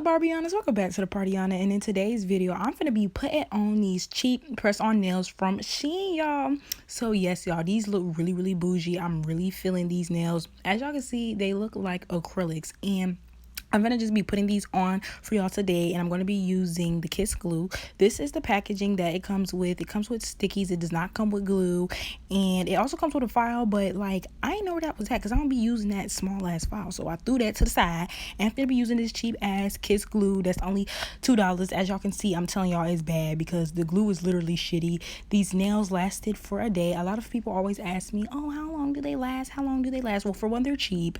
Barbieannas, welcome back to the Partyanna, and in today's video I'm gonna be putting on these cheap press-on nails from Shein, y'all. So yes, y'all, these look really bougie. I'm really feeling these nails. As y'all can see, they look like acrylics, and I'm gonna just be putting these on for y'all today, and I'm gonna be using the Kiss glue. This is the packaging that it comes with. It comes with stickies. It does not come with glue, and it also comes with a file, but like I didn't know where that was at because I'm gonna be using that small ass file, so I threw that to the side, and I'm gonna be using this cheap ass Kiss glue that's only $2. As y'all can see, I'm telling y'all it's bad because the glue is literally shitty. These nails lasted for a day. A lot of people always ask me, oh, how long do they last? How long do they last? Well, for one, they're cheap,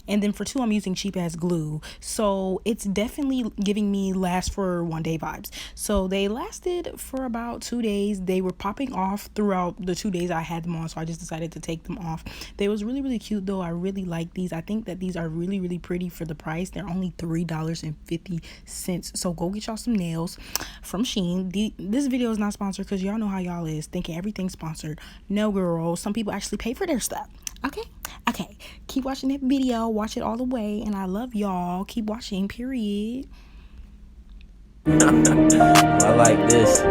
and then for two, I'm using cheap ass glue. So it's definitely giving me last for one day vibes. So they lasted for about 2 days. They were popping off throughout the 2 days I had them on, so I just decided to take them off. They was really cute though. I really like these. I think that these are really pretty for the price. They're only $3.50. So go get y'all some nails from Shein. This video is not sponsored because y'all know how y'all is, thinking everything's sponsored. No, girl, some people actually pay for their stuff. Okay, keep watching that video, watch it all the way, and I love y'all. Keep watching, period. I like this.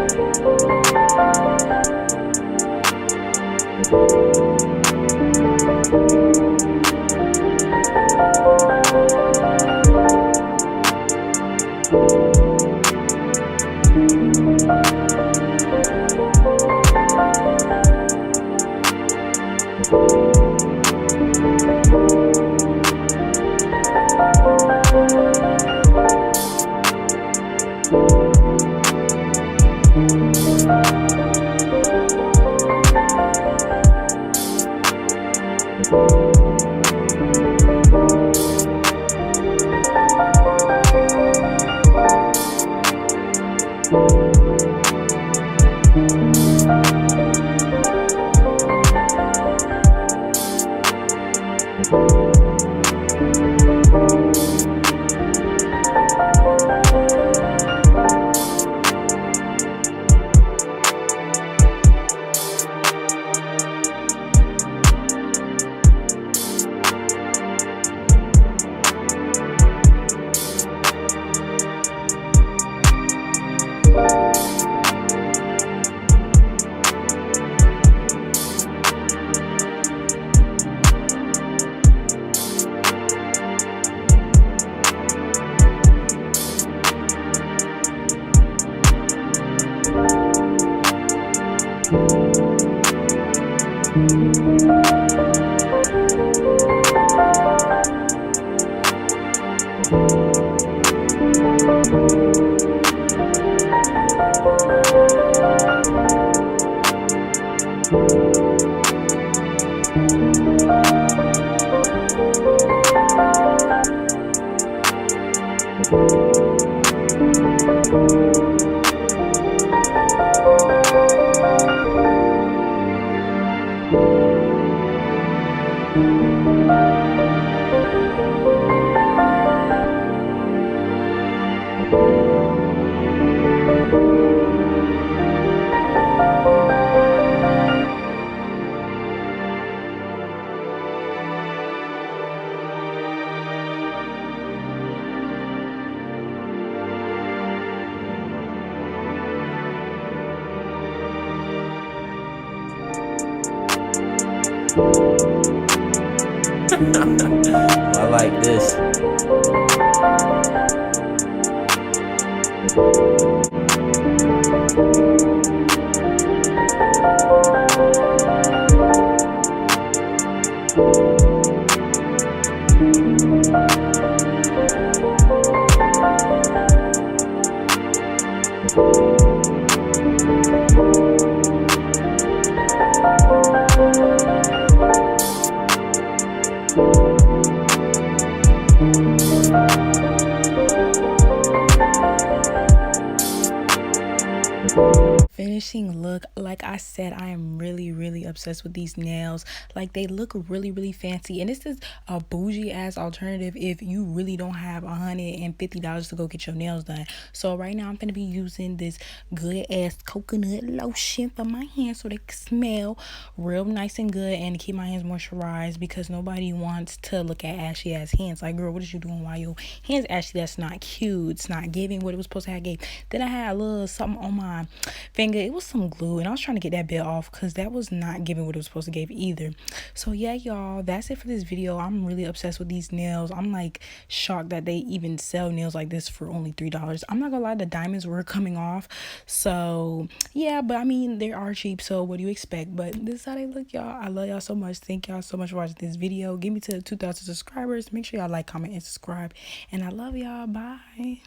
I like this. Finishing look, like I said, I am really obsessed with these nails. Like, they look really fancy, and this is a bougie ass alternative if you really don't have $150 to go get your nails done. So right now I'm gonna be using this good ass coconut lotion for my hands so they can smell real nice and good and keep my hands moisturized, because nobody wants to look at ashy ass hands. Like, girl, what is you doing while your hands ashy? That's not cute. It's not giving what it was supposed to have gave. Then I had a little something on my finger. It was some glue, and I was trying to get that bit off because that was not giving what it was supposed to give either. So yeah, y'all, that's it for this video. I'm really obsessed with these nails. I'm like shocked that they even sell nails like this for only $3. I'm not gonna lie, the diamonds were coming off. So yeah, but I mean, they are cheap, so what do you expect? But this is how they look, y'all. I love y'all so much. Thank y'all so much for watching this video. Give me to 2,000 subscribers. Make sure y'all like, comment, and subscribe, and I love y'all. Bye.